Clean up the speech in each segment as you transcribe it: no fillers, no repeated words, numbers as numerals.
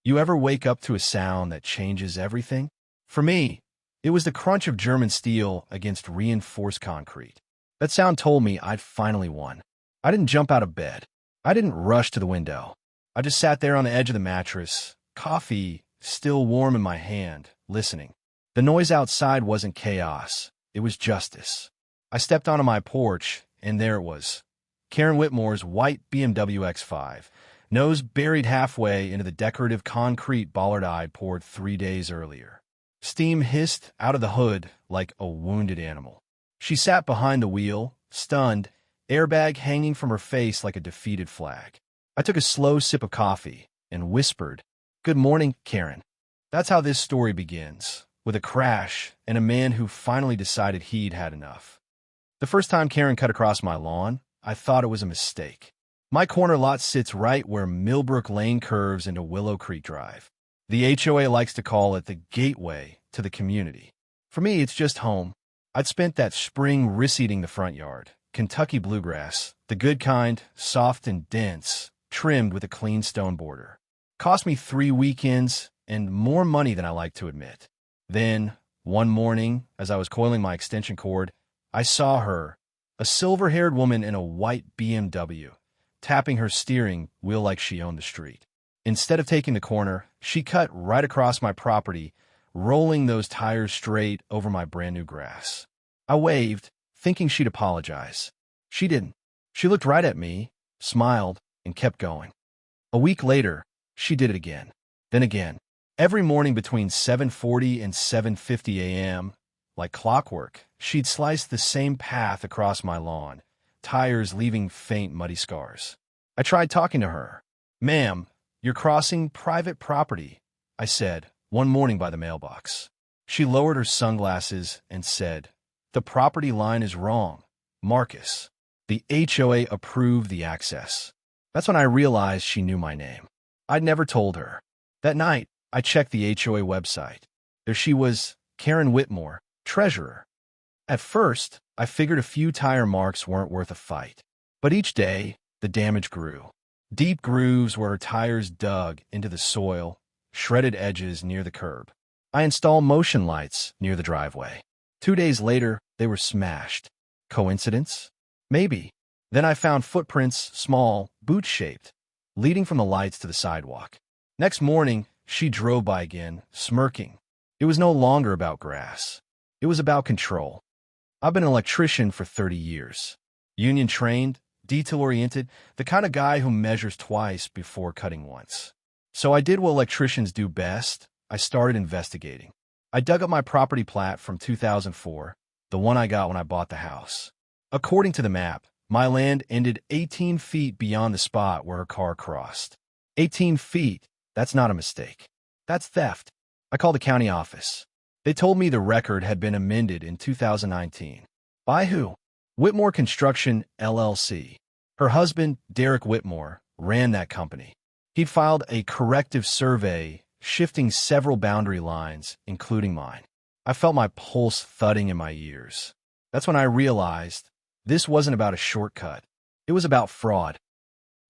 You ever wake up to a sound that changes everything? For me, it was the crunch of German steel against reinforced concrete. That sound told me I'd finally won. I didn't jump out of bed. I didn't rush to the window. I just sat there on the edge of the mattress, coffee still warm in my hand, listening. The noise outside wasn't chaos. It was justice. I stepped onto my porch, and there it was. Karen Whitmore's white BMW X5, nose buried halfway into the decorative concrete bollard I'd poured 3 days earlier. Steam hissed out of the hood like a wounded animal. She sat behind the wheel, stunned, airbag hanging from her face like a defeated flag. I took a slow sip of coffee and whispered, "Good morning, Karen." That's how this story begins, with a crash and a man who finally decided he'd had enough. The first time Karen cut across my lawn, I thought it was a mistake. My corner lot sits right where Millbrook Lane curves into Willow Creek Drive. The HOA likes to call it the gateway to the community. For me, it's just home. I'd spent that spring reseeding the front yard, Kentucky bluegrass, the good kind, soft and dense, trimmed with a clean stone border. Cost me 3 weekends and more money than I like to admit. Then, one morning, as I was coiling my extension cord, I saw her, a silver-haired woman in a white BMW, tapping her steering wheel like she owned the street. Instead of taking the corner, she cut right across my property, rolling those tires straight over my brand-new grass. I waved, thinking she'd apologize. She didn't. She looked right at me, smiled, and kept going. A week later, she did it again. Then again. Every morning between 7:40 and 7:50 a.m., like clockwork, she'd slice the same path across my lawn, tires leaving faint muddy scars. I tried talking to her. "Ma'am, you're crossing private property," I said, one morning by the mailbox. She lowered her sunglasses and said, "The property line is wrong, Marcus. The HOA approved the access." That's when I realized she knew my name. I'd never told her. That night, I checked the HOA website. There she was, Karen Whitmore, treasurer. At first, I figured a few tire marks weren't worth a fight. But each day, the damage grew. Deep grooves where her tires dug into the soil, shredded edges near the curb. I installed motion lights near the driveway. 2 days later, they were smashed. Coincidence? Maybe. Then I found footprints, small, boot-shaped, leading from the lights to the sidewalk. Next morning, she drove by again, smirking. It was no longer about grass. It was about control. I've been an electrician for 30 years. Union-trained, detail-oriented, the kind of guy who measures twice before cutting once. So I did what electricians do best. I started investigating. I dug up my property plat from 2004, the one I got when I bought the house. According to the map, my land ended 18 feet beyond the spot where her car crossed. 18 feet. That's not a mistake. That's theft. I called the county office. They told me the record had been amended in 2019. By who? Whitmore Construction, LLC. Her husband, Derek Whitmore, ran that company. He'd filed a corrective survey, shifting several boundary lines, including mine. I felt my pulse thudding in my ears. That's when I realized this wasn't about a shortcut. It was about fraud.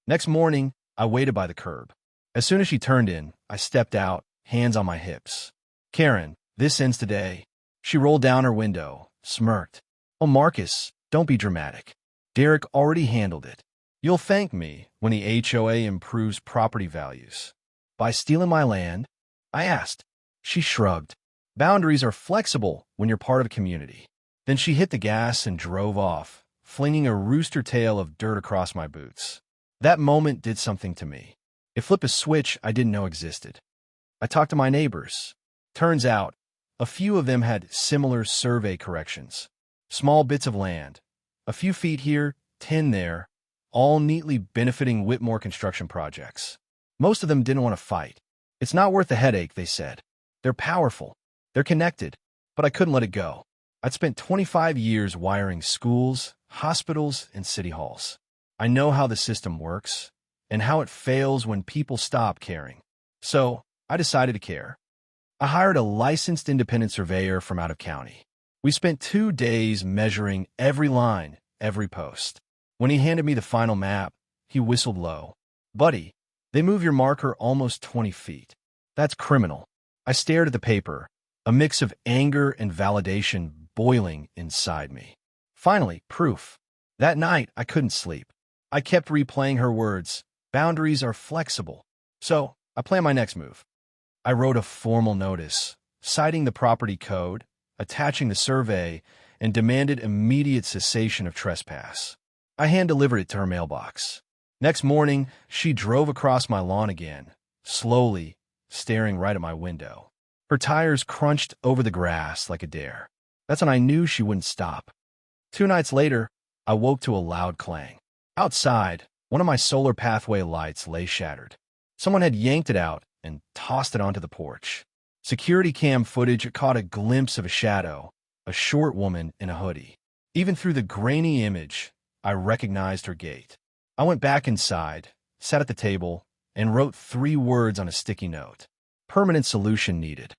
Next morning, I waited by the curb. As soon as she turned in, I stepped out, hands on my hips. "Karen, this ends today." She rolled down her window, smirked. "Oh, Marcus, don't be dramatic. Derek already handled it. You'll thank me when the HOA improves property values." "By stealing my land?" I asked. She shrugged. "Boundaries are flexible when you're part of a community." Then she hit the gas and drove off, flinging a rooster tail of dirt across my boots. That moment did something to me. It flipped a switch I didn't know existed. I talked to my neighbors. Turns out, a few of them had similar survey corrections. Small bits of land, a few feet here, 10 there, all neatly benefiting Whitmore construction projects. Most of them didn't want to fight. It's not worth the headache, they said. They're powerful. They're connected. But I couldn't let it go. I'd spent 25 years wiring schools, hospitals, and city halls. I know how the system works and how it fails when people stop caring. So I decided to care. I hired a licensed independent surveyor from out of county. We spent 2 days measuring every line, every post. When he handed me the final map, he whistled low. "Buddy, they move your marker almost 20 feet. That's criminal. I stared at the paper, a mix of anger and validation boiling inside me. Finally, proof. That night, I couldn't sleep. I kept replaying her words. Boundaries are flexible. So, I planned my next move. I wrote a formal notice, citing the property code, attaching the survey, and demanded immediate cessation of trespass. I hand-delivered it to her mailbox. Next morning, she drove across my lawn again, slowly, staring right at my window. Her tires crunched over the grass like a dare. That's when I knew she wouldn't stop. 2 nights later, I woke to a loud clang. Outside, one of my solar pathway lights lay shattered. Someone had yanked it out and tossed it onto the porch. Security cam footage caught a glimpse of a shadow, a short woman in a hoodie. Even through the grainy image, I recognized her gait. I went back inside, sat at the table, and wrote 3 words on a sticky note. Permanent solution needed.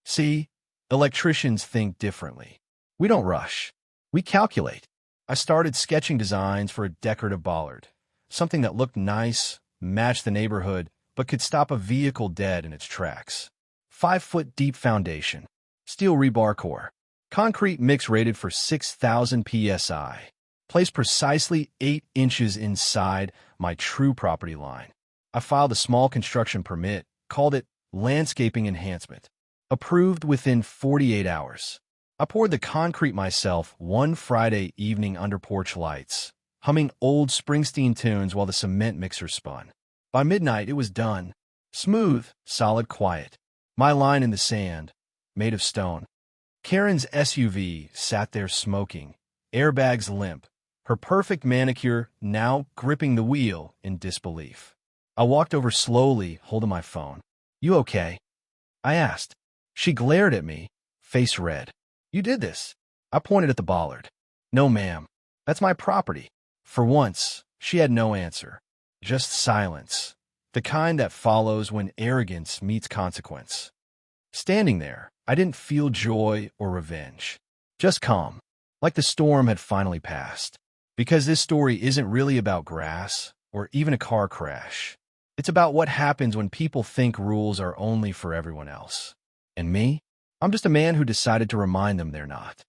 See, electricians think differently. We don't rush. We calculate. I started sketching designs for a decorative bollard, something that looked nice, matched the neighborhood, but could stop a vehicle dead in its tracks. 5-foot deep foundation, steel rebar core, concrete mix rated for 6,000 psi, placed precisely 8 inches inside my true property line. I filed a small construction permit, called it landscaping enhancement. Approved within 48 hours. I poured the concrete myself one Friday evening under porch lights, humming old Springsteen tunes while the cement mixer spun. By midnight, it was done. Smooth, solid, quiet. My line in the sand, made of stone. Karen's SUV sat there smoking, airbags limp, her perfect manicure now gripping the wheel in disbelief. I walked over slowly, holding my phone. "You okay?" I asked. She glared at me, face red. "You did this." I pointed at the bollard. "No, ma'am. That's my property." For once, she had no answer. Just silence. The kind that follows when arrogance meets consequence. Standing there, I didn't feel joy or revenge. Just calm, like the storm had finally passed. Because this story isn't really about grass or even a car crash. It's about what happens when people think rules are only for everyone else. And me? I'm just a man who decided to remind them they're not.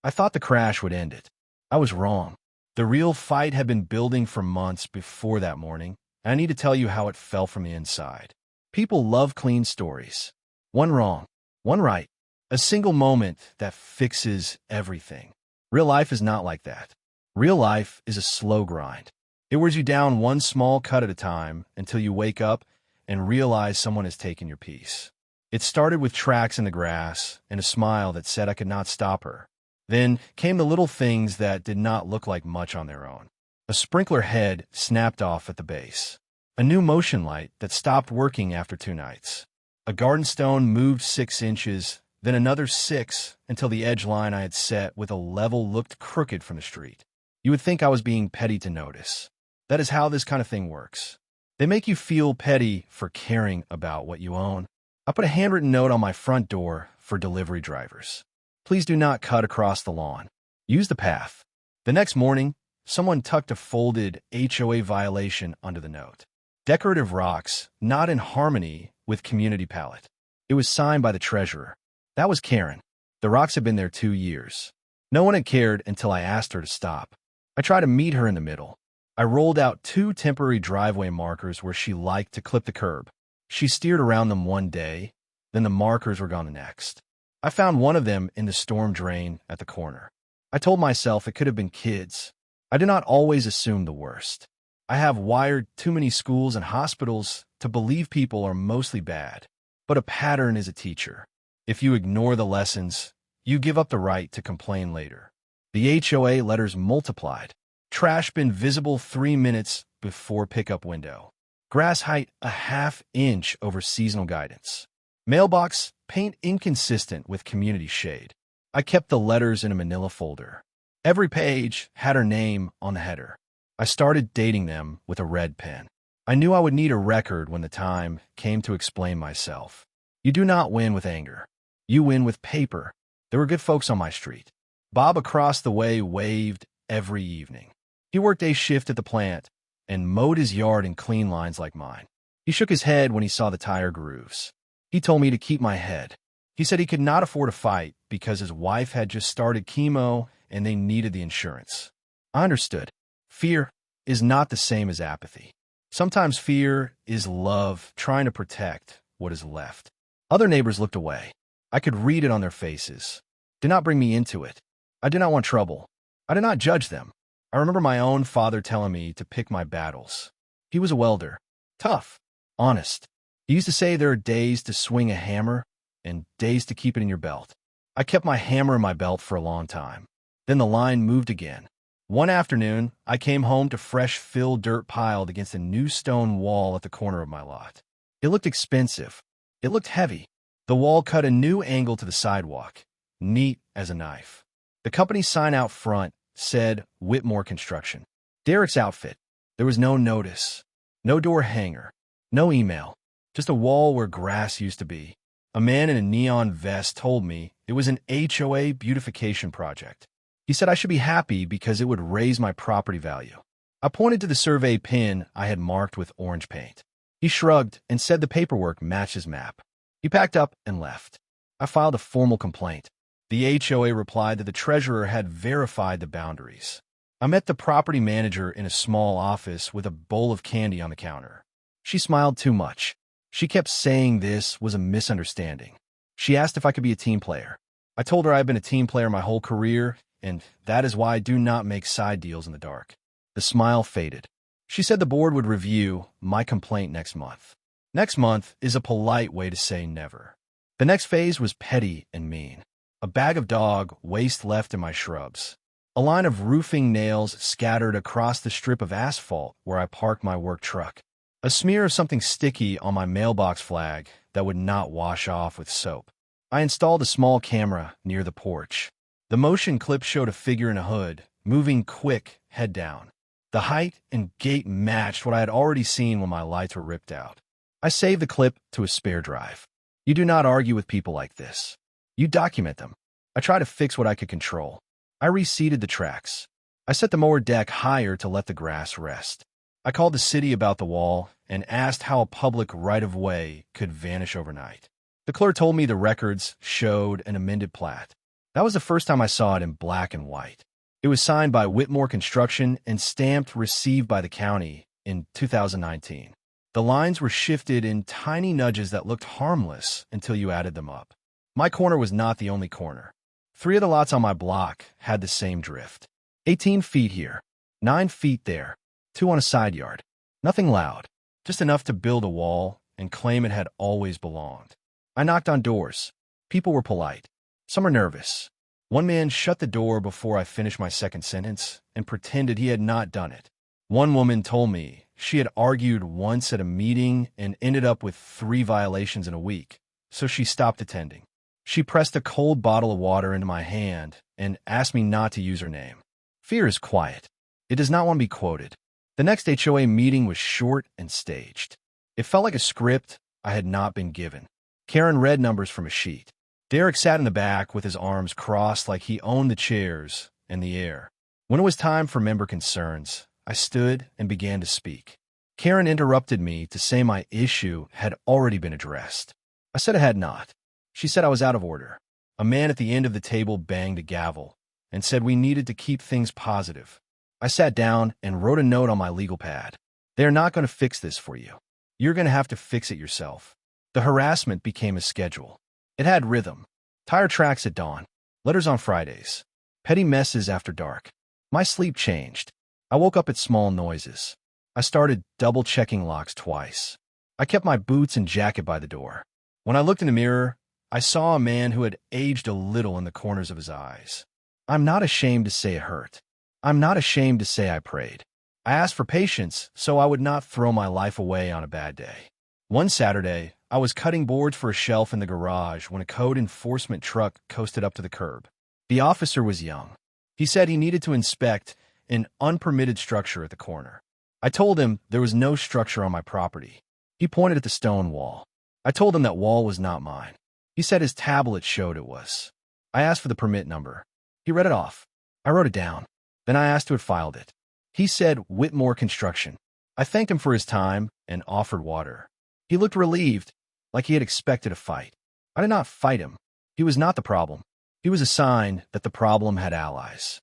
I thought the crash would end it. I was wrong. The real fight had been building for months before that morning, and I need to tell you how it fell from the inside. People love clean stories. One wrong, one right. A single moment that fixes everything. Real life is not like that. Real life is a slow grind. It wears you down one small cut at a time until you wake up and realize someone has taken your peace. It started with tracks in the grass and a smile that said I could not stop her. Then came the little things that did not look like much on their own. A sprinkler head snapped off at the base. A new motion light that stopped working after 2 nights. A garden stone moved 6 inches, then another 6 until the edge line I had set with a level looked crooked from the street. You would think I was being petty to notice. That is how this kind of thing works. They make you feel petty for caring about what you own. I put a handwritten note on my front door for delivery drivers. Please do not cut across the lawn. Use the path. The next morning, someone tucked a folded HOA violation under the note. Decorative rocks, not in harmony with community palette. It was signed by the treasurer. That was Karen. The rocks had been there 2 years. No one had cared until I asked her to stop. I tried to meet her in the middle. I rolled out 2 temporary driveway markers where she liked to clip the curb. She steered around them one day, then the markers were gone the next. I found one of them in the storm drain at the corner. I told myself it could have been kids. I did not always assume the worst. I have wired too many schools and hospitals to believe people are mostly bad. But a pattern is a teacher. If you ignore the lessons, you give up the right to complain later. The HOA letters multiplied. Trash bin visible 3 minutes before pickup window. Grass height a ½ inch over seasonal guidance. Mailbox paint inconsistent with community shade. I kept the letters in a manila folder. Every page had her name on the header. I started dating them with a red pen. I knew I would need a record when the time came to explain myself. You do not win with anger. You win with paper. There were good folks on my street. Bob across the way waved every evening. He worked a shift at the plant and mowed his yard in clean lines like mine. He shook his head when he saw the tire grooves. He told me to keep my head. He said he could not afford a fight because his wife had just started chemo and they needed the insurance. I understood. Fear is not the same as apathy. Sometimes fear is love trying to protect what is left. Other neighbors looked away. I could read it on their faces. Do not bring me into it. I do not want trouble. I did not judge them. I remember my own father telling me to pick my battles. He was a welder. Tough. Honest. He used to say there are days to swing a hammer and days to keep it in your belt. I kept my hammer in my belt for a long time. Then the line moved again. One afternoon, I came home to fresh filled dirt piled against a new stone wall at the corner of my lot. It looked expensive. It looked heavy. The wall cut a new angle to the sidewalk, neat as a knife. The company sign out front said Whitmore Construction. Derek's outfit. There was no notice, no door hanger, no email, just a wall where grass used to be. A man in a neon vest told me it was an HOA beautification project. He said I should be happy because it would raise my property value. I pointed to the survey pin I had marked with orange paint. He shrugged and said the paperwork matched his map. He packed up and left. I filed a formal complaint. The HOA replied that the treasurer had verified the boundaries. I met the property manager in a small office with a bowl of candy on the counter. She smiled too much. She kept saying this was a misunderstanding. She asked if I could be a team player. I told her I had been a team player my whole career, and that is why I do not make side deals in the dark. The smile faded. She said the board would review my complaint next month. Next month is a polite way to say never. The next phase was petty and mean. A bag of dog waste left in my shrubs. A line of roofing nails scattered across the strip of asphalt where I parked my work truck. A smear of something sticky on my mailbox flag that would not wash off with soap. I installed a small camera near the porch. The motion clip showed a figure in a hood, moving quick, head down. The height and gait matched what I had already seen when my lights were ripped out. I saved the clip to a spare drive. You do not argue with people like this. You document them. I try to fix what I could control. I reseeded the tracks. I set the mower deck higher to let the grass rest. I called the city about the wall and asked how a public right-of-way could vanish overnight. The clerk told me the records showed an amended plat. That was the first time I saw it in black and white. It was signed by Whitmore Construction and stamped received by the county in 2019. The lines were shifted in tiny nudges that looked harmless until you added them up. My corner was not the only corner. 3 of the lots on my block had the same drift. 18 feet here, 9 feet there, 2 on a side yard. Nothing loud, just enough to build a wall and claim it had always belonged. I knocked on doors. People were polite. Some were nervous. One man shut the door before I finished my second sentence and pretended he had not done it. One woman told me she had argued once at a meeting and ended up with 3 violations in a week, so she stopped attending. She pressed a cold bottle of water into my hand and asked me not to use her name. Fear is quiet. It does not want to be quoted. The next HOA meeting was short and staged. It felt like a script I had not been given. Karen read numbers from a sheet. Derek sat in the back with his arms crossed like he owned the chairs and the air. When it was time for member concerns, I stood and began to speak. Karen interrupted me to say my issue had already been addressed. I said it had not. She said I was out of order. A man at the end of the table banged a gavel and said we needed to keep things positive. I sat down and wrote a note on my legal pad. They are not going to fix this for you. You're going to have to fix it yourself. The harassment became a schedule. It had rhythm. Tire tracks at dawn. Letters on Fridays. Petty messes after dark. My sleep changed. I woke up at small noises. I started double-checking locks twice. I kept my boots and jacket by the door. When I looked in the mirror, I saw a man who had aged a little in the corners of his eyes. I'm not ashamed to say it hurt. I'm not ashamed to say I prayed. I asked for patience so I would not throw my life away on a bad day. One Saturday, I was cutting boards for a shelf in the garage when a code enforcement truck coasted up to the curb. The officer was young. He said he needed to inspect an unpermitted structure at the corner. I told him there was no structure on my property. He pointed at the stone wall. I told him that wall was not mine. He said his tablet showed it was. I asked for the permit number. He read it off. I wrote it down. Then I asked who had filed it. He said Whitmore Construction. I thanked him for his time and offered water. He looked relieved. like he had expected a fight. I did not fight him. He was not the problem. He was a sign that the problem had allies.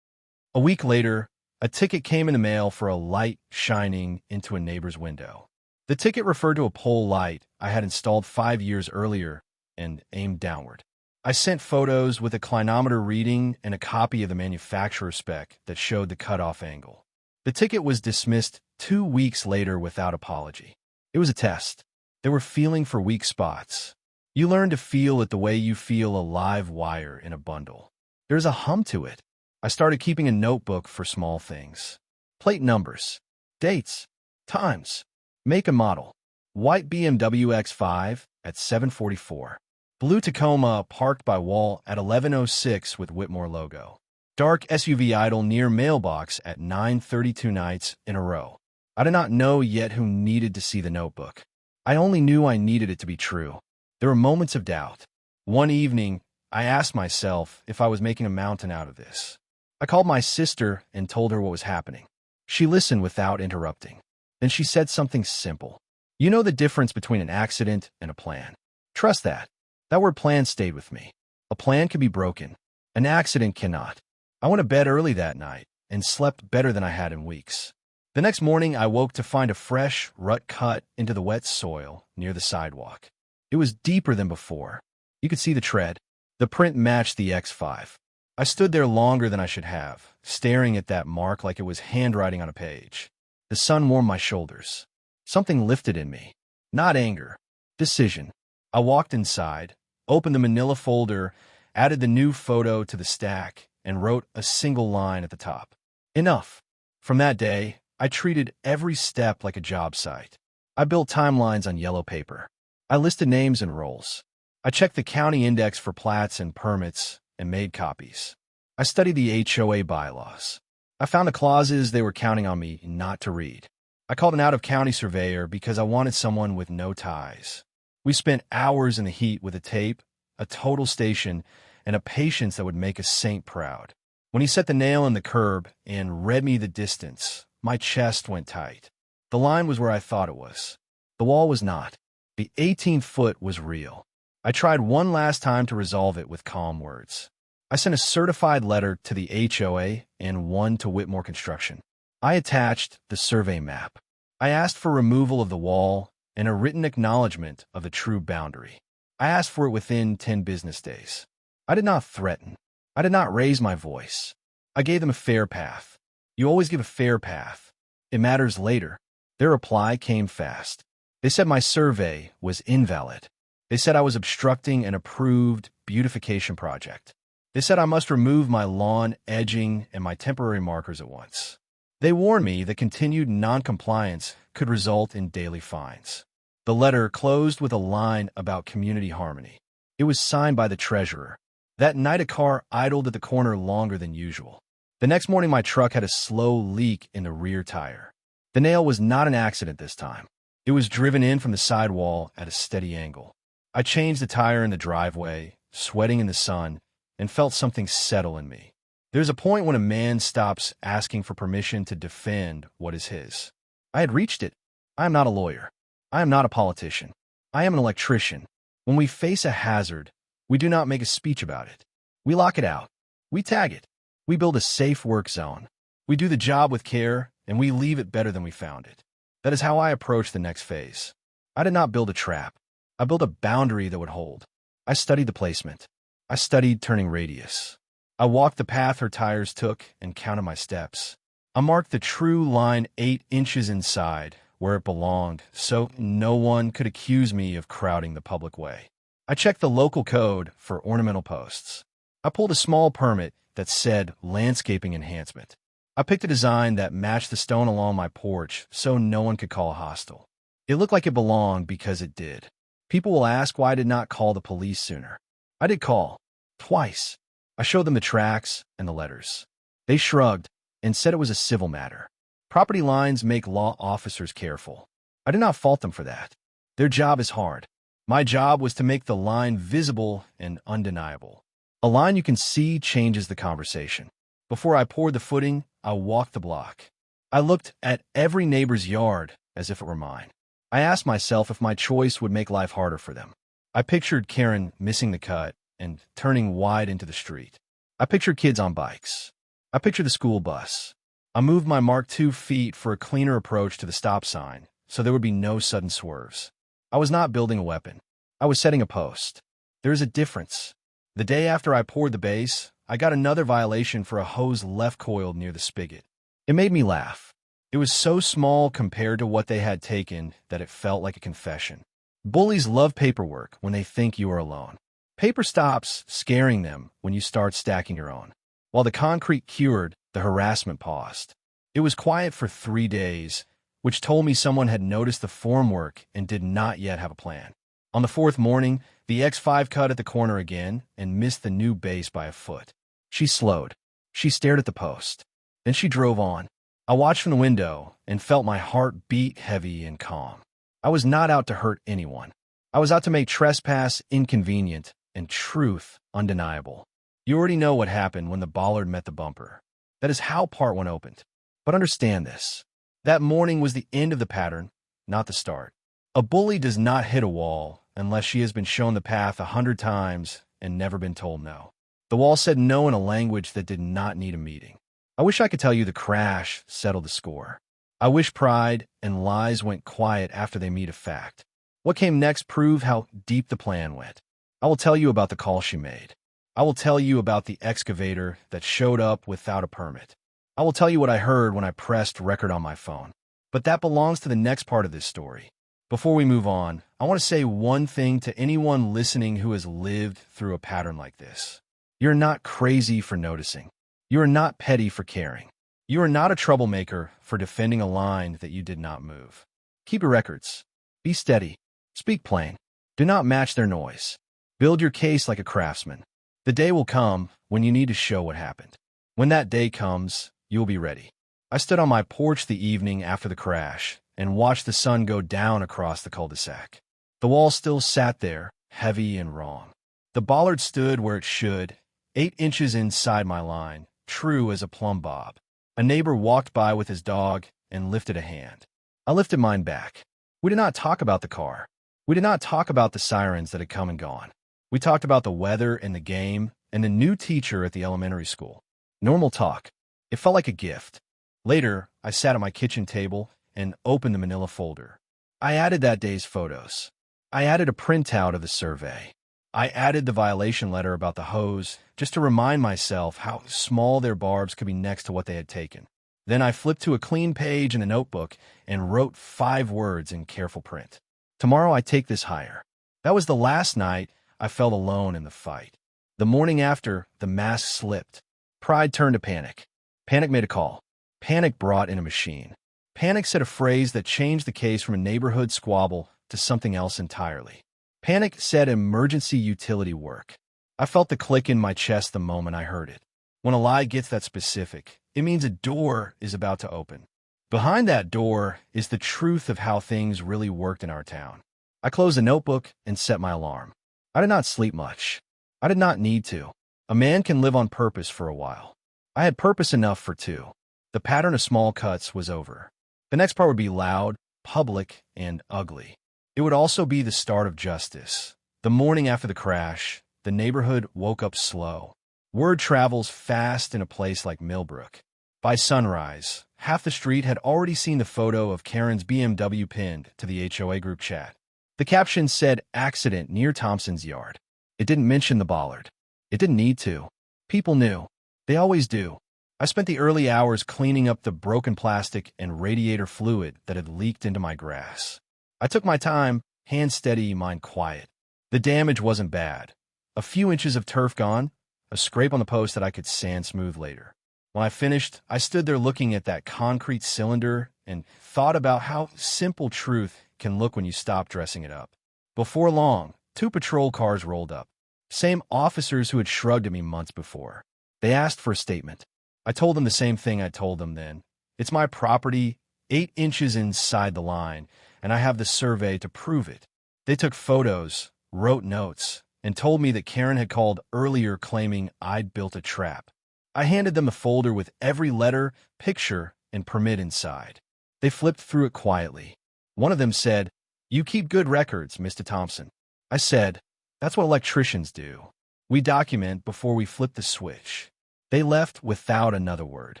A week later, a ticket came in the mail for a light shining into a neighbor's window. The ticket referred to a pole light I had installed 5 years earlier and aimed downward. I sent photos with a clinometer reading and a copy of the manufacturer spec that showed the cutoff angle. The ticket was dismissed 2 weeks later without apology. It was a test. They were feeling for weak spots. You learn to feel it the way you feel a live wire in a bundle. There's a hum to it. I started keeping a notebook for small things. Plate numbers, dates, times, make and model. White BMW X5 at 7:44. Blue Tacoma parked by wall at 11:06 with Whitmore logo. Dark SUV idle near mailbox at 9:32 nights in a row. I did not know yet who needed to see the notebook. I only knew I needed it to be true. There were moments of doubt. One evening, I asked myself if I was making a mountain out of this. I called my sister and told her what was happening. She listened without interrupting. Then she said something simple. You know the difference between an accident and a plan. Trust that. That word plan stayed with me. A plan can be broken. An accident cannot. I went to bed early that night and slept better than I had in weeks. The next morning, I woke to find a fresh rut cut into the wet soil near the sidewalk. It was deeper than before. You could see the tread. The print matched the X5. I stood there longer than I should have, staring at that mark like it was handwriting on a page. The sun warmed my shoulders. Something lifted in me. Not anger. Decision. I walked inside, opened the manila folder, added the new photo to the stack, and wrote a single line at the top. Enough. From that day, I treated every step like a job site. I built timelines on yellow paper. I listed names and roles. I checked the county index for plats and permits and made copies. I studied the HOA bylaws. I found the clauses they were counting on me not to read. I called an out-of-county surveyor because I wanted someone with no ties. We spent hours in the heat with a tape, a total station, and a patience that would make a saint proud. When he set the nail in the curb and read me the distance, my chest went tight. The line was where I thought it was. The wall was not. The 18-foot was real. I tried one last time to resolve it with calm words. I sent a certified letter to the HOA and one to Whitmore Construction. I attached the survey map. I asked for removal of the wall and a written acknowledgement of the true boundary. I asked for it within 10 business days. I did not threaten. I did not raise my voice. I gave them a fair path. You always give a fair path. It matters later. Their reply came fast. They said my survey was invalid. They said I was obstructing an approved beautification project. They said I must remove my lawn edging and my temporary markers at once. They warned me that continued noncompliance could result in daily fines. The letter closed with a line about community harmony. It was signed by the treasurer. That night, a car idled at the corner longer than usual. The next morning, my truck had a slow leak in the rear tire. The nail was not an accident this time. It was driven in from the sidewall at a steady angle. I changed the tire in the driveway, sweating in the sun, and felt something settle in me. There's a point when a man stops asking for permission to defend what is his. I had reached it. I am not a lawyer. I am not a politician. I am an electrician. When we face a hazard, we do not make a speech about it. We lock it out. We tag it. We build a safe work zone. We do the job with care, and we leave it better than we found it. That is how I approach the next phase. I did not build a trap. I built a boundary that would hold. I studied the placement. I studied turning radius. I walked the path her tires took and counted my steps. I marked the true line 8 inches inside, where it belonged, so no one could accuse me of crowding the public way. I checked the local code for ornamental posts. I pulled a small permit that said landscaping enhancement. I picked a design that matched the stone along my porch so no one could call hostile. It looked like it belonged because it did. People will ask why I did not call the police sooner. I did call. Twice. I showed them the tracks and the letters. They shrugged and said it was a civil matter. Property lines make law officers careful. I did not fault them for that. Their job is hard. My job was to make the line visible and undeniable. A line you can see changes the conversation. Before I poured the footing, I walked the block. I looked at every neighbor's yard as if it were mine. I asked myself if my choice would make life harder for them. I pictured Karen missing the cut and turning wide into the street. I pictured kids on bikes. I pictured the school bus. I moved my Mark II feet for a cleaner approach to the stop sign, so there would be no sudden swerves. I was not building a weapon. I was setting a post. There is a difference. The day after I poured the base, I got another violation for a hose left coiled near the spigot. It made me laugh. It was so small compared to what they had taken that it felt like a confession. Bullies love paperwork when they think you are alone. Paper stops scaring them when you start stacking your own. While the concrete cured, the harassment paused. It was quiet for 3 days, which told me someone had noticed the formwork and did not yet have a plan. On the 4th morning, the X5 cut at the corner again and missed the new base by a foot. She slowed. She stared at the post. Then she drove on. I watched from the window and felt my heart beat heavy and calm. I was not out to hurt anyone. I was out to make trespass inconvenient and truth undeniable. You already know what happened when the bollard met the bumper. That is how part 1 opened. But understand this. That morning was the end of the pattern, not the start. A bully does not hit a wall unless she has been shown the path 100 times and never been told no. The wall said no in a language that did not need a meeting. I wish I could tell you the crash settled the score. I wish pride and lies went quiet after they meet a fact. What came next proved how deep the plan went. I will tell you about the call she made. I will tell you about the excavator that showed up without a permit. I will tell you what I heard when I pressed record on my phone. But that belongs to the next part of this story. Before we move on, I want to say one thing to anyone listening who has lived through a pattern like this. You're not crazy for noticing. You are not petty for caring. You are not a troublemaker for defending a line that you did not move. Keep your records. Be steady. Speak plain. Do not match their noise. Build your case like a craftsman. The day will come when you need to show what happened. When that day comes, you will be ready. I stood on my porch the evening after the crash and watched the sun go down across the cul-de-sac. The wall still sat there, heavy and wrong. The bollard stood where it should, 8 inches inside my line, true as a plumb bob. A neighbor walked by with his dog and lifted a hand. I lifted mine back. We did not talk about the car. We did not talk about the sirens that had come and gone. We talked about the weather and the game and the new teacher at the elementary school. Normal talk. It felt like a gift. Later, I sat at my kitchen table and opened the manila folder. I added that day's photos. I added a printout of the survey. I added the violation letter about the hose just to remind myself how small their barbs could be next to what they had taken. Then I flipped to a clean page in a notebook and wrote 5 words in careful print. Tomorrow I take this higher. That was the last night I felt alone in the fight. The morning after, the mask slipped. Pride turned to panic. Panic made a call. Panic brought in a machine. Panic said a phrase that changed the case from a neighborhood squabble to something else entirely. Panic said emergency utility work. I felt the click in my chest the moment I heard it. When a lie gets that specific, it means a door is about to open. Behind that door is the truth of how things really worked in our town. I closed the notebook and set my alarm. I did not sleep much. I did not need to. A man can live on purpose for a while. I had purpose enough for 2. The pattern of small cuts was over. The next part would be loud, public, and ugly. It would also be the start of justice. The morning after the crash, the neighborhood woke up slow. Word travels fast in a place like Millbrook. By sunrise, half the street had already seen the photo of Karen's BMW pinned to the HOA group chat. The caption said, "Accident near Thompson's yard." It didn't mention the bollard. It didn't need to. People knew. They always do. I spent the early hours cleaning up the broken plastic and radiator fluid that had leaked into my grass. I took my time, hand steady, mind quiet. The damage wasn't bad. A few inches of turf gone, a scrape on the post that I could sand smooth later. When I finished, I stood there looking at that concrete cylinder and thought about how simple truth can look when you stop dressing it up. Before long, 2 patrol cars rolled up. Same officers who had shrugged at me months before. They asked for a statement. I told them the same thing I told them then. It's my property, 8 inches inside the line, and I have the survey to prove it. They took photos, wrote notes, and told me that Karen had called earlier claiming I'd built a trap. I handed them a folder with every letter, picture, and permit inside. They flipped through it quietly. One of them said, You keep good records, Mr. Thompson. I said, that's what electricians do. We document before we flip the switch. They left without another word.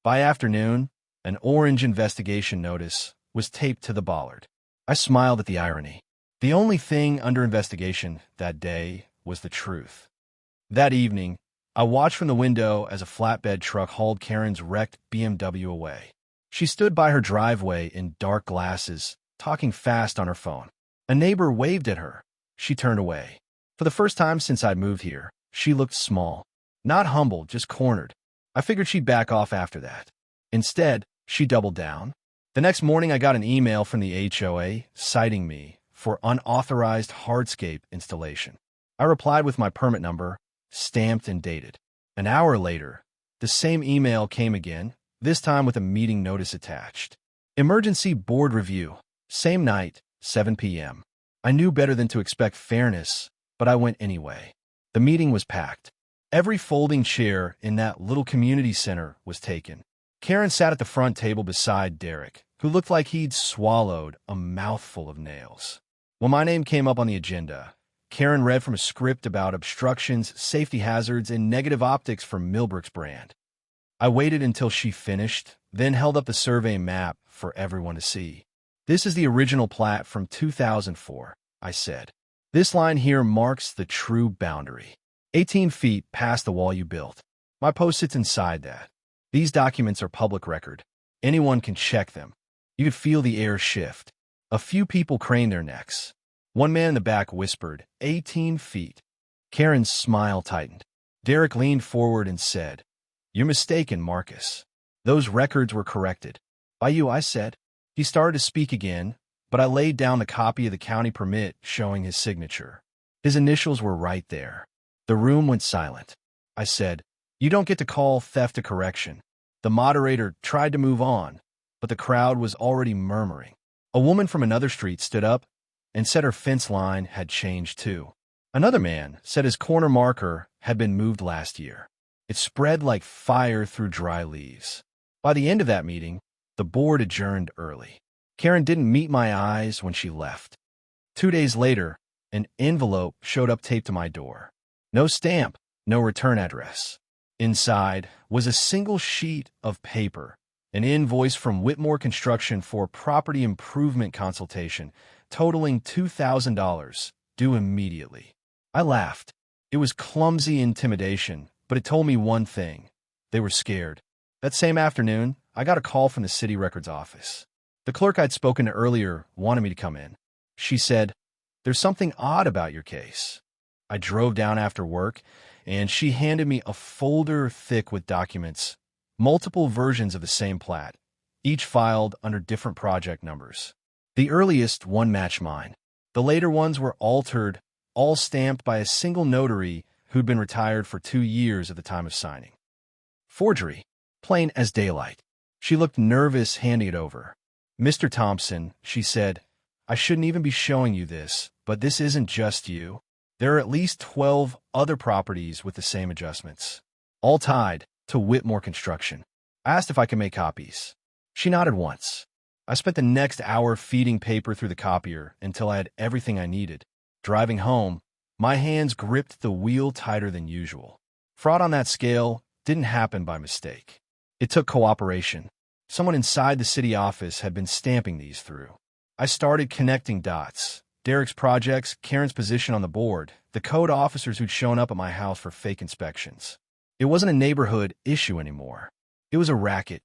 By afternoon, an orange investigation notice was taped to the bollard. I smiled at the irony. The only thing under investigation that day was the truth. That evening, I watched from the window as a flatbed truck hauled Karen's wrecked BMW away. She stood by her driveway in dark glasses, talking fast on her phone. A neighbor waved at her. She turned away. For the first time since I'd moved here, she looked small. Not humble, just cornered. I figured she'd back off after that. Instead, she doubled down. The next morning, I got an email from the HOA citing me for unauthorized hardscape installation. I replied with my permit number, stamped and dated. An hour later, the same email came again, this time with a meeting notice attached. Emergency board review. Same night, 7 p.m. I knew better than to expect fairness, but I went anyway. The meeting was packed. Every folding chair in that little community center was taken. Karen sat at the front table beside Derek, who looked like he'd swallowed a mouthful of nails. When my name came up on the agenda, Karen read from a script about obstructions, safety hazards, and negative optics for Millbrook's brand. I waited until she finished, then held up the survey map for everyone to see. This is the original plat from 2004, I said. This line here marks the true boundary. 18 feet past the wall you built. My post sits inside that. These documents are public record. Anyone can check them. You could feel the air shift. A few people craned their necks. One man in the back whispered, 18 feet. Karen's smile tightened. Derek leaned forward and said, "You're mistaken, Marcus. Those records were corrected." "By you," I said. He started to speak again, but I laid down the copy of the county permit showing his signature. His initials were right there. The room went silent. I said, "You don't get to call theft a correction." The moderator tried to move on, but the crowd was already murmuring. A woman from another street stood up and said her fence line had changed too. Another man said his corner marker had been moved last year. It spread like fire through dry leaves. By the end of that meeting, the board adjourned early. Karen didn't meet my eyes when she left. 2 days later, an envelope showed up taped to my door. No stamp, no return address. Inside was a single sheet of paper, an invoice from Whitmore Construction for property improvement consultation, totaling $2,000, due immediately. I laughed. It was clumsy intimidation, but it told me one thing. They were scared. That same afternoon, I got a call from the city records office. The clerk I'd spoken to earlier wanted me to come in. She said, "There's something odd about your case." I drove down after work, and she handed me a folder thick with documents, multiple versions of the same plat, each filed under different project numbers. The earliest one matched mine. The later ones were altered, all stamped by a single notary who'd been retired for 2 years at the time of signing. Forgery, plain as daylight. She looked nervous handing it over. "Mr. Thompson," she said, "I shouldn't even be showing you this, but this isn't just you. There are at least 12 other properties with the same adjustments, all tied to Whitmore Construction." I asked if I could make copies. She nodded once. I spent the next hour feeding paper through the copier until I had everything I needed. Driving home, my hands gripped the wheel tighter than usual. Fraud on that scale didn't happen by mistake. It took cooperation. Someone inside the city office had been stamping these through. I started connecting dots. Derek's projects, Karen's position on the board, the code officers who'd shown up at my house for fake inspections. It wasn't a neighborhood issue anymore. It was a racket.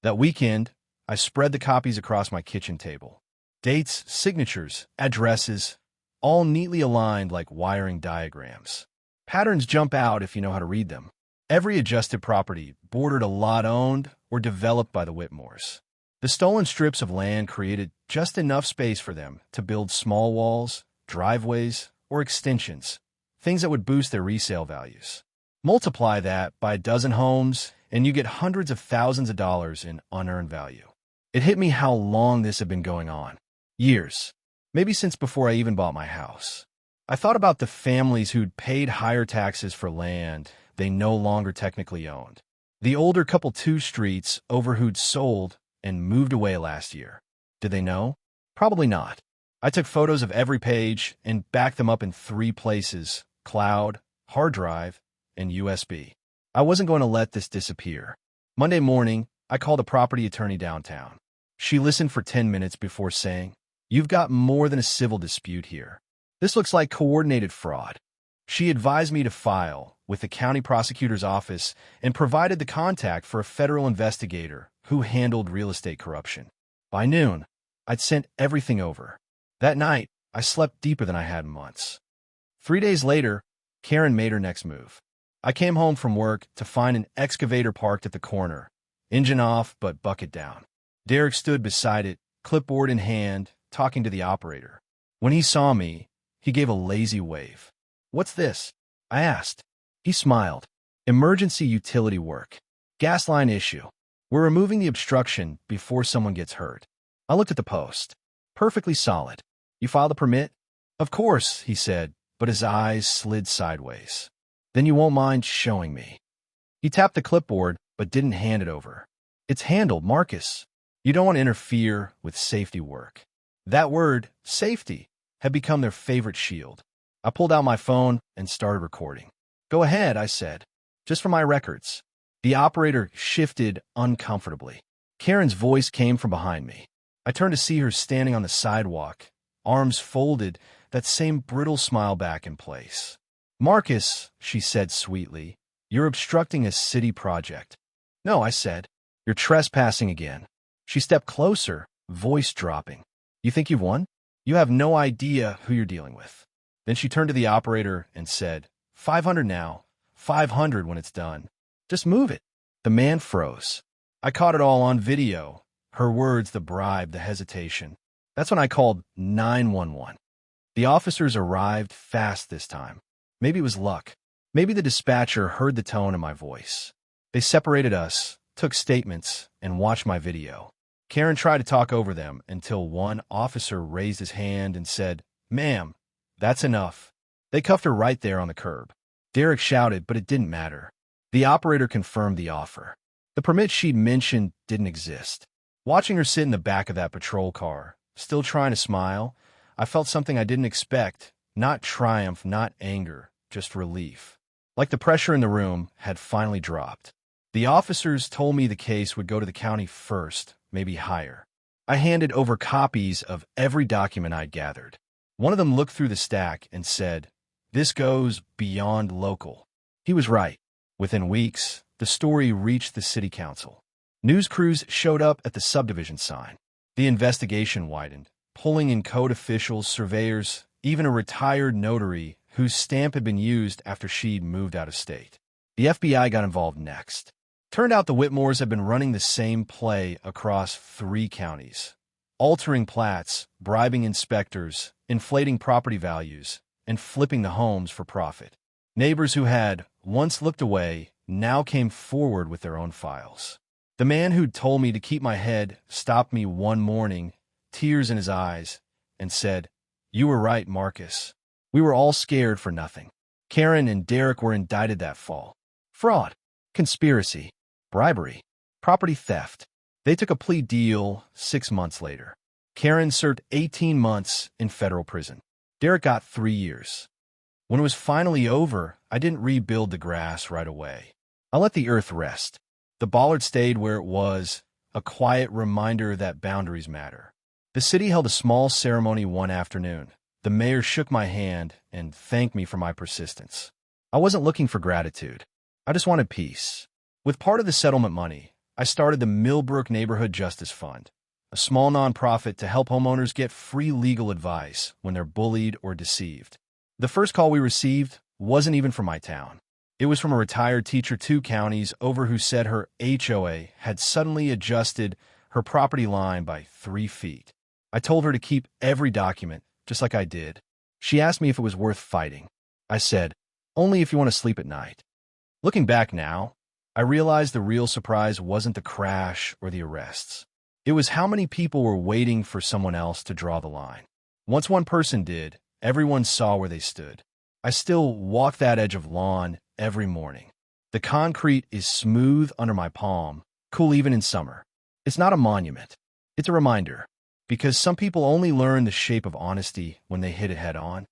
That weekend, I spread the copies across my kitchen table. Dates, signatures, addresses, all neatly aligned like wiring diagrams. Patterns jump out if you know how to read them. Every adjusted property bordered a lot owned or developed by the Whitmores. The stolen strips of land created just enough space for them to build small walls, driveways, or extensions, things that would boost their resale values. Multiply that by a dozen homes, and you get hundreds of thousands of dollars in unearned value. It hit me how long this had been going on. Years. Maybe since before I even bought my house. I thought about the families who'd paid higher taxes for land they no longer technically owned. The older couple 2 streets over who'd sold and moved away last year. Did they know? Probably not. I took photos of every page and backed them up in 3 places: cloud, hard drive, and USB. I wasn't going to let this disappear. Monday morning, I called a property attorney downtown. She listened for 10 minutes before saying, "You've got more than a civil dispute here. This looks like coordinated fraud." She advised me to file with the county prosecutor's office and provided the contact for a federal investigator who handled real estate corruption. By noon, I'd sent everything over. That night, I slept deeper than I had in months. 3 days later, Karen made her next move. I came home from work to find an excavator parked at the corner, engine off but bucket down. Derek stood beside it, clipboard in hand, talking to the operator. When he saw me, he gave a lazy wave. "What's this?" I asked. He smiled. "Emergency utility work. Gas line issue. We're removing the obstruction before someone gets hurt." I looked at the post. Perfectly solid. "You filed a permit?" "Of course," he said, but his eyes slid sideways. "Then you won't mind showing me." He tapped the clipboard, but didn't hand it over. "It's handled, Marcus. You don't want to interfere with safety work." That word, safety, had become their favorite shield. I pulled out my phone and started recording. "Go ahead," I said. "Just for my records." The operator shifted uncomfortably. Karen's voice came from behind me. I turned to see her standing on the sidewalk, arms folded, that same brittle smile back in place. "Marcus," she said sweetly, "you're obstructing a city project." "No," I said. "You're trespassing again." She stepped closer, voice dropping. "You think you've won? You have no idea who you're dealing with." Then she turned to the operator and said, "500 now, 500 when it's done. Just move it." The man froze. I caught it all on video. Her words, the bribe, the hesitation. That's when I called 911. The officers arrived fast this time. Maybe it was luck. Maybe the dispatcher heard the tone in my voice. They separated us, took statements, and watched my video. Karen tried to talk over them until one officer raised his hand and said, "Ma'am, that's enough." They cuffed her right there on the curb. Derek shouted, but it didn't matter. The operator confirmed the offer. The permit she'd mentioned didn't exist. Watching her sit in the back of that patrol car, still trying to smile, I felt something I didn't expect. Not triumph, not anger, just relief. Like the pressure in the room had finally dropped. The officers told me the case would go to the county first, maybe higher. I handed over copies of every document I'd gathered. One of them looked through the stack and said, "This goes beyond local." He was right. Within weeks, the story reached the city council. News crews showed up at the subdivision sign. The investigation widened, pulling in code officials, surveyors, even a retired notary whose stamp had been used after she'd moved out of state. The FBI got involved next. Turned out the Whitmores had been running the same play across 3 counties, altering plats, bribing inspectors, inflating property values, and flipping the homes for profit. Neighbors who had once looked away now came forward with their own files. The man who'd told me to keep my head stopped me one morning, tears in his eyes, and said, "You were right, Marcus. We were all scared for nothing." Karen and Derek were indicted that fall. Fraud, conspiracy, bribery, property theft. They took a plea deal 6 months later. Karen served 18 months in federal prison. Derek got 3 years. When it was finally over, I didn't rebuild the grass right away. I let the earth rest. The bollard stayed where it was, a quiet reminder that boundaries matter. The city held a small ceremony one afternoon. The mayor shook my hand and thanked me for my persistence. I wasn't looking for gratitude. I just wanted peace. With part of the settlement money, I started the Millbrook Neighborhood Justice Fund, a small nonprofit to help homeowners get free legal advice when they're bullied or deceived. The first call we received wasn't even from my town. It was from a retired teacher 2 counties over who said her HOA had suddenly adjusted her property line by 3 feet. I told her to keep every document, just like I did. She asked me if it was worth fighting. I said, "Only if you want to sleep at night." Looking back now, I realized the real surprise wasn't the crash or the arrests. It was how many people were waiting for someone else to draw the line. Once one person did, everyone saw where they stood. I still walk that edge of lawn every morning. The concrete is smooth under my palm, cool even in summer. It's not a monument. It's a reminder. because some people only learn the shape of honesty when they hit it head on.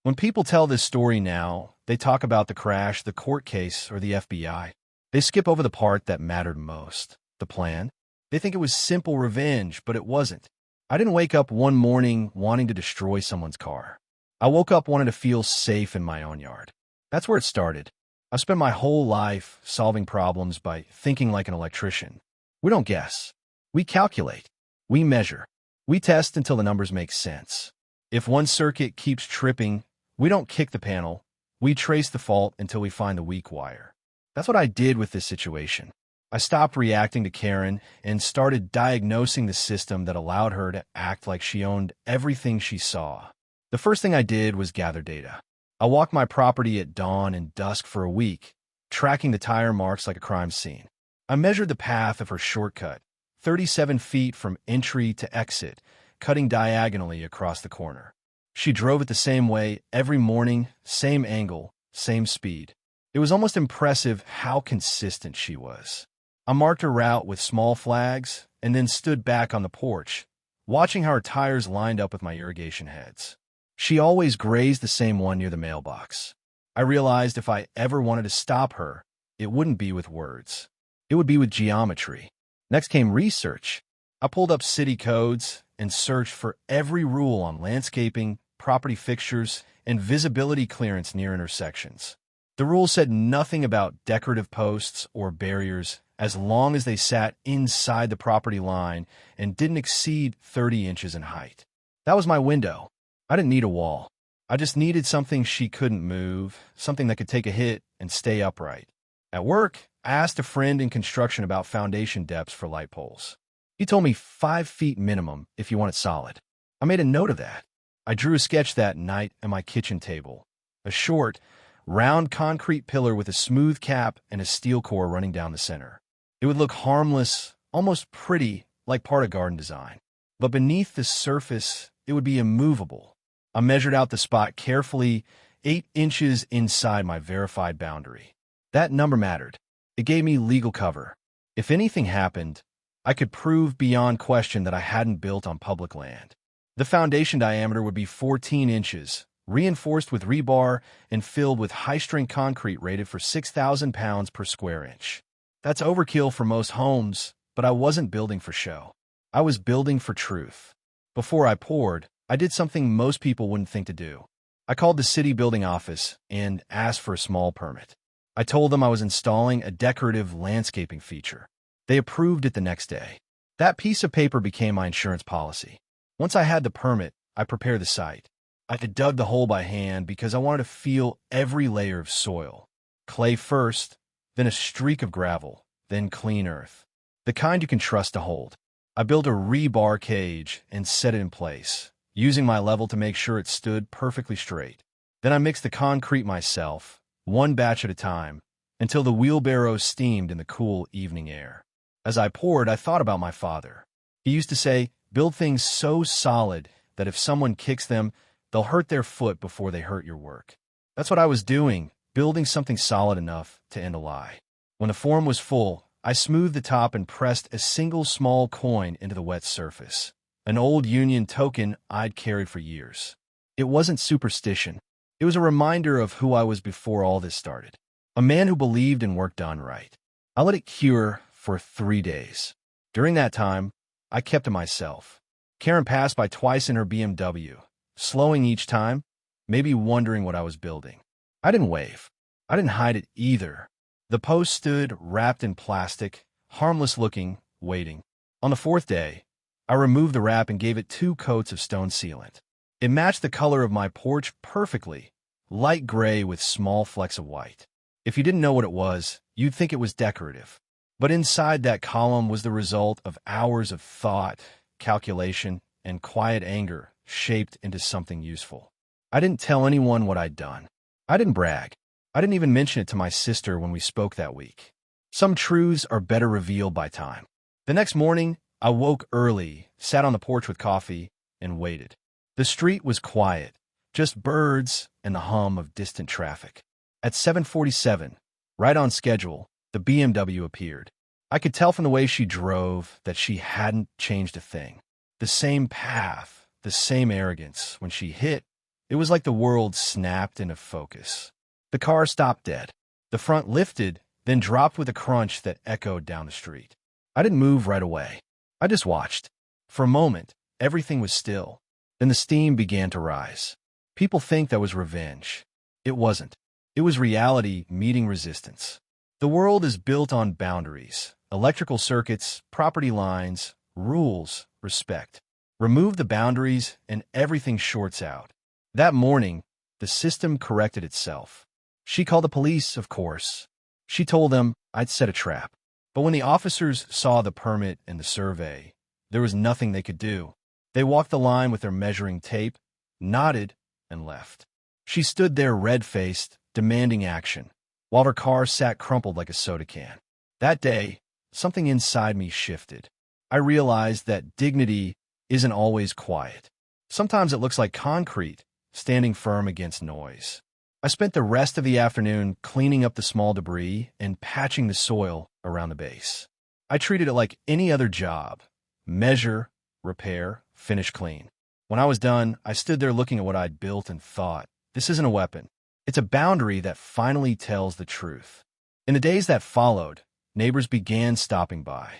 When people tell this story now, they talk about the crash, the court case, or the FBI. They skip over the part that mattered most, the plan. They think it was simple revenge, but it wasn't. I didn't wake up one morning wanting to destroy someone's car. I woke up wanting to feel safe in my own yard. That's where it started. I spent my whole life solving problems by thinking like an electrician. We don't guess. We calculate. We measure. We test until the numbers make sense. If one circuit keeps tripping, we don't kick the panel. We trace the fault until we find the weak wire. That's what I did with this situation. I stopped reacting to Karen and started diagnosing the system that allowed her to act like she owned everything she saw. The first thing I did was gather data. I walked my property at dawn and dusk for a week, tracking the tire marks like a crime scene. I measured the path of her shortcut, 37 feet from entry to exit, cutting diagonally across the corner. She drove it the same way every morning, same angle, same speed. It was almost impressive how consistent she was. I marked her route with small flags and then stood back on the porch, watching how her tires lined up with my irrigation heads. She always grazed the same one near the mailbox. I realized if I ever wanted to stop her, it wouldn't be with words. It would be with geometry. Next came research. I pulled up city codes and searched for every rule on landscaping, property fixtures, and visibility clearance near intersections. The rules said nothing about decorative posts or barriers as long as they sat inside the property line and didn't exceed 30 inches in height. That was my window. I didn't need a wall. I just needed something she couldn't move, something that could take a hit and stay upright. At work, I asked a friend in construction about foundation depths for light poles. He told me 5 feet minimum if you want it solid. I made a note of that. I drew a sketch that night at my kitchen table. A short, round concrete pillar with a smooth cap and a steel core running down the center. It would look harmless, almost pretty, like part of garden design. But beneath the surface, it would be immovable. I measured out the spot carefully, 8 inches inside my verified boundary. That number mattered. It gave me legal cover. If anything happened, I could prove beyond question that I hadn't built on public land. The foundation diameter would be 14 inches, reinforced with rebar and filled with high-strength concrete rated for 6,000 pounds per square inch. That's overkill for most homes, but I wasn't building for show. I was building for truth. Before I poured, I did something most people wouldn't think to do. I called the city building office and asked for a small permit. I told them I was installing a decorative landscaping feature. They approved it the next day. That piece of paper became my insurance policy. Once I had the permit, I prepared the site. I had dug the hole by hand because I wanted to feel every layer of soil. Clay first, then a streak of gravel, then clean earth. The kind you can trust to hold. I built a rebar cage and set it in place, using my level to make sure it stood perfectly straight. Then I mixed the concrete myself, one batch at a time, until the wheelbarrow steamed in the cool evening air. As I poured, I thought about my father. He used to say, build things so solid that if someone kicks them, they'll hurt their foot before they hurt your work. That's what I was doing, building something solid enough to end a lie. When the form was full, I smoothed the top and pressed a single small coin into the wet surface, an old Union token I'd carried for years. It wasn't superstition. It was a reminder of who I was before all this started. A man who believed in work done right. I let it cure for 3 days. During that time, I kept to myself. Karen passed by twice in her BMW, slowing each time, maybe wondering what I was building. I didn't wave. I didn't hide it either. The post stood wrapped in plastic, harmless looking, waiting. On the 4th day, I removed the wrap and gave it 2 coats of stone sealant. It matched the color of my porch perfectly, light gray with small flecks of white. If you didn't know what it was, you'd think it was decorative. But inside that column was the result of hours of thought, calculation, and quiet anger shaped into something useful. I didn't tell anyone what I'd done. I didn't brag. I didn't even mention it to my sister when we spoke that week. Some truths are better revealed by time. The next morning, I woke early, sat on the porch with coffee, and waited. The street was quiet, just birds and the hum of distant traffic. At 7:47, right on schedule, the BMW appeared. I could tell from the way she drove that she hadn't changed a thing. The The same path, the same arrogance. When she hit, it was like the world snapped into focus. The car stopped dead. The front lifted, then dropped with a crunch that echoed down the street. I didn't move right away. I just watched. For a moment, everything was still. Then the steam began to rise. People think that was revenge. It wasn't. It was reality meeting resistance. The world is built on boundaries, electrical circuits, property lines, rules, respect. Remove the boundaries and everything shorts out. That morning, the system corrected itself. She called the police, of course. She told them I'd set a trap. But when the officers saw the permit and the survey, there was nothing they could do. They walked the line with their measuring tape, nodded, and left. She stood there red-faced, demanding action, while her car sat crumpled like a soda can. That day, something inside me shifted. I realized that dignity isn't always quiet. Sometimes it looks like concrete, standing firm against noise. I spent the rest of the afternoon cleaning up the small debris and patching the soil around the base. I treated it like any other job. Measure, repair, finish clean. When I was done, I stood there looking at what I'd built and thought, this isn't a weapon. It's a boundary that finally tells the truth. In the days that followed, neighbors began stopping by.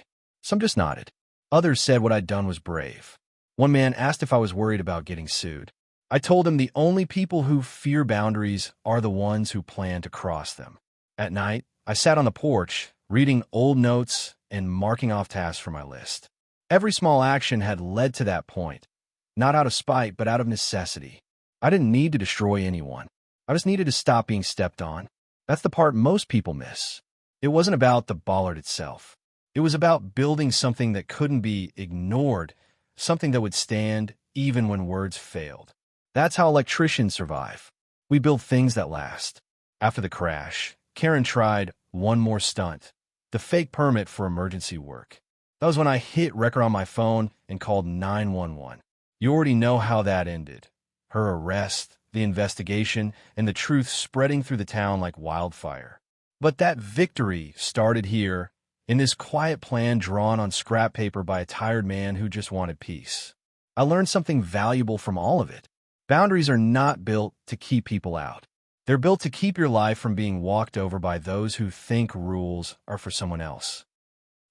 Some just nodded. Others said what I'd done was brave. One man asked if I was worried about getting sued. I told him the only people who fear boundaries are the ones who plan to cross them. At night, I sat on the porch, reading old notes and marking off tasks from my list. Every small action had led to that point, not out of spite, but out of necessity. I didn't need to destroy anyone. I just needed to stop being stepped on. That's the part most people miss. It wasn't about the bollard itself. It was about building something that couldn't be ignored, something that would stand even when words failed. That's how electricians survive. We build things that last. After the crash, Karen tried one more stunt, the fake permit for emergency work. That was when I hit record on my phone and called 911. You already know how that ended. Her arrest, the investigation, and the truth spreading through the town like wildfire. But that victory started here, in this quiet plan drawn on scrap paper by a tired man who just wanted peace. I learned something valuable from all of it. Boundaries are not built to keep people out. They're built to keep your life from being walked over by those who think rules are for someone else.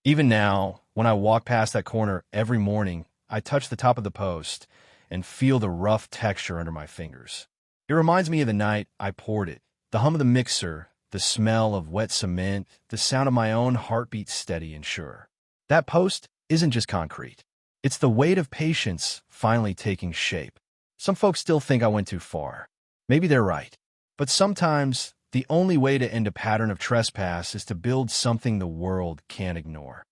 Even now, when I walk past that corner every morning, I touch the top of the post and feel the rough texture under my fingers. It reminds me of the night I poured it, the hum of the mixer, the smell of wet cement, the sound of my own heartbeat steady and sure. That post isn't just concrete. It's the weight of patience finally taking shape. Some folks still think I went too far. Maybe they're right. But sometimes, the only way to end a pattern of trespass is to build something the world can't ignore.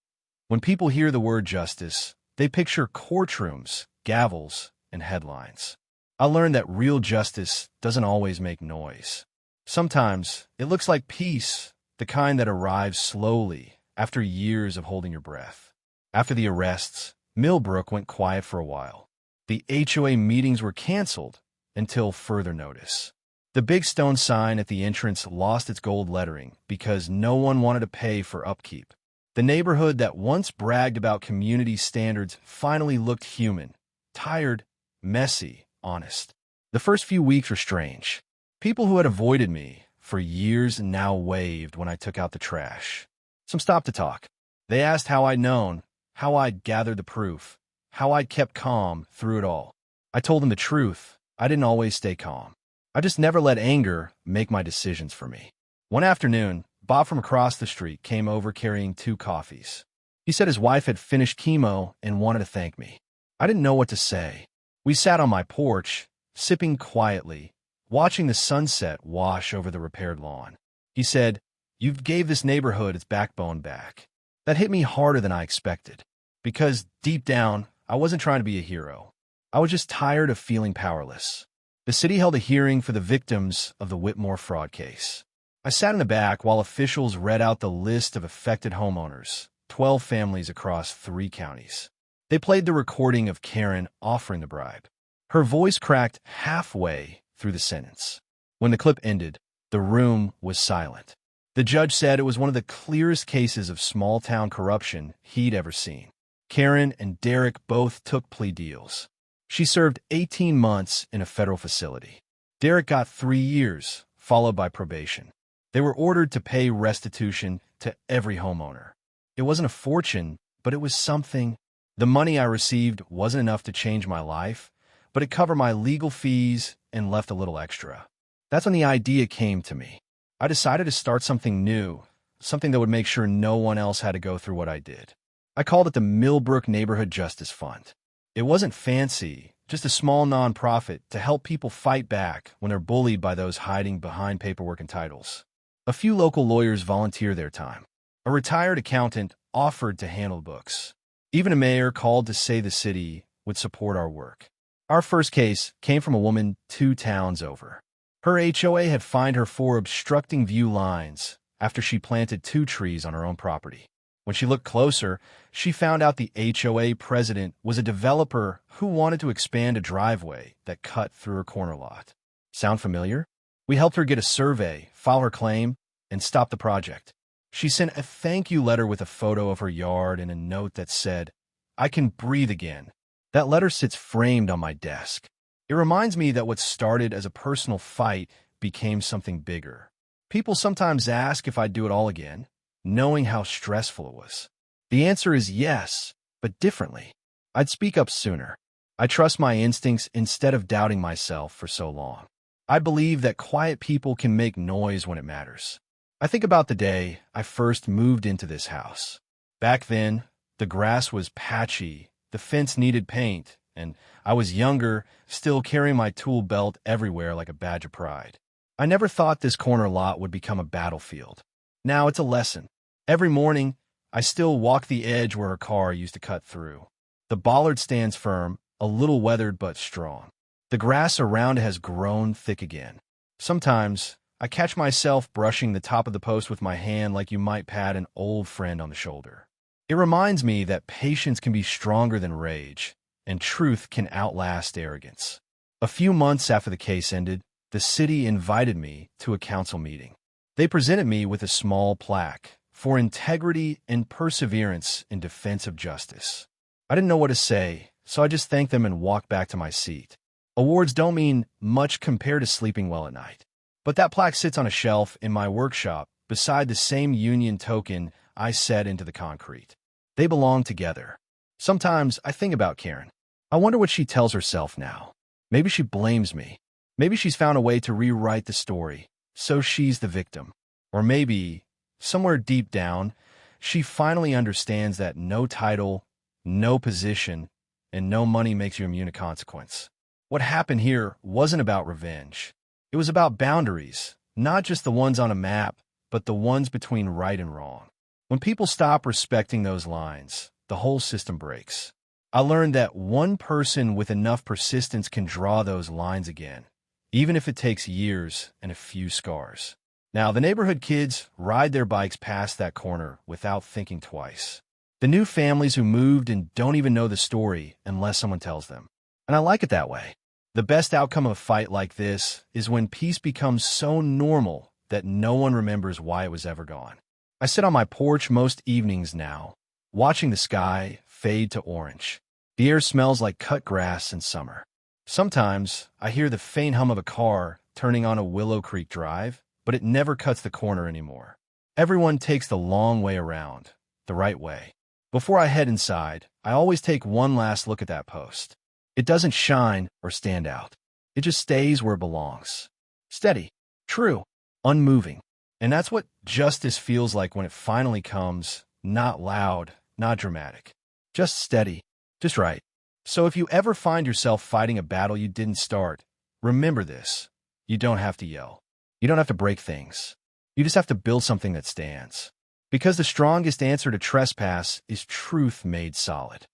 When people hear the word justice, they picture courtrooms, gavels, and headlines. I learned that real justice doesn't always make noise. Sometimes, it looks like peace, the kind that arrives slowly, after years of holding your breath. After the arrests, Millbrook went quiet for a while. The HOA meetings were canceled until further notice. The big stone sign at the entrance lost its gold lettering because no one wanted to pay for upkeep. The neighborhood that once bragged about community standards finally looked human, tired, messy, honest. The first few weeks were strange. People who had avoided me for years now waved when I took out the trash. Some stopped to talk. They asked how I'd known, how I'd gathered the proof, how I'd kept calm through it all. I told them the truth. I didn't always stay calm. I just never let anger make my decisions for me. One afternoon, Bob from across the street came over carrying 2 coffees. He said his wife had finished chemo and wanted to thank me. I didn't know what to say. We sat on my porch, sipping quietly, watching the sunset wash over the repaired lawn. He said, "You've gave this neighborhood its backbone back." That hit me harder than I expected. Because deep down, I wasn't trying to be a hero. I was just tired of feeling powerless. The city held a hearing for the victims of the Whitmore fraud case. I sat in the back while officials read out the list of affected homeowners, 12 families across 3 counties. They played the recording of Karen offering the bribe. Her voice cracked halfway through the sentence. When the clip ended, the room was silent. The judge said it was one of the clearest cases of small-town corruption he'd ever seen. Karen and Derek both took plea deals. She served 18 months in a federal facility. Derek got 3 years, followed by probation. They were ordered to pay restitution to every homeowner. It wasn't a fortune, but it was something. The money I received wasn't enough to change my life, but it covered my legal fees and left a little extra. That's when the idea came to me. I decided to start something new, something that would make sure no one else had to go through what I did. I called it the Millbrook Neighborhood Justice Fund. It wasn't fancy, just a small nonprofit to help people fight back when they're bullied by those hiding behind paperwork and titles. A few local lawyers volunteered their time. A retired accountant offered to handle books. Even a mayor called to say the city would support our work. Our first case came from a woman 2 towns over. Her HOA had fined her for obstructing view lines after she planted 2 trees on her own property. When she looked closer, she found out the HOA president was a developer who wanted to expand a driveway that cut through her corner lot. Sound familiar? We helped her get a survey, file her claim, and stop the project. She sent a thank you letter with a photo of her yard and a note that said, "I can breathe again." That letter sits framed on my desk. It reminds me that what started as a personal fight became something bigger. People sometimes ask if I'd do it all again, knowing how stressful it was. The answer is yes, but differently. I'd speak up sooner. I trust my instincts instead of doubting myself for so long. I believe that quiet people can make noise when it matters. I think about the day I first moved into this house. Back then, the grass was patchy, the fence needed paint, and I was younger, still carrying my tool belt everywhere like a badge of pride. I never thought this corner lot would become a battlefield. Now it's a lesson. Every morning, I still walk the edge where a car used to cut through. The bollard stands firm, a little weathered but strong. The grass around it has grown thick again. Sometimes, I catch myself brushing the top of the post with my hand like you might pat an old friend on the shoulder. It reminds me that patience can be stronger than rage, and truth can outlast arrogance. A few months after the case ended, the city invited me to a council meeting. They presented me with a small plaque for integrity and perseverance in defense of justice. I didn't know what to say, so I just thanked them and walked back to my seat. Awards don't mean much compared to sleeping well at night. But that plaque sits on a shelf in my workshop beside the same union token I set into the concrete. They belong together. Sometimes I think about Karen. I wonder what she tells herself now. Maybe she blames me. Maybe she's found a way to rewrite the story, so she's the victim. Or maybe, somewhere deep down, she finally understands that no title, no position, and no money makes you immune to consequence. What happened here wasn't about revenge. It was about boundaries, not just the ones on a map, but the ones between right and wrong. When people stop respecting those lines, the whole system breaks. I learned that one person with enough persistence can draw those lines again, even if it takes years and a few scars. Now, the neighborhood kids ride their bikes past that corner without thinking twice. The new families who moved and don't even know the story unless someone tells them. And I like it that way. The best outcome of a fight like this is when peace becomes so normal that no one remembers why it was ever gone. I sit on my porch most evenings now, watching the sky fade to orange. The air smells like cut grass in summer. Sometimes I hear the faint hum of a car turning on a Willow Creek drive, but it never cuts the corner anymore. Everyone takes the long way around, the right way. Before I head inside, I always take one last look at that post. It doesn't shine or stand out. It just stays where it belongs. Steady, true, unmoving. And that's what justice feels like when it finally comes, not loud, not dramatic. Just steady, just right. So if you ever find yourself fighting a battle you didn't start, remember this. You don't have to yell. You don't have to break things. You just have to build something that stands. Because the strongest answer to trespass is truth made solid.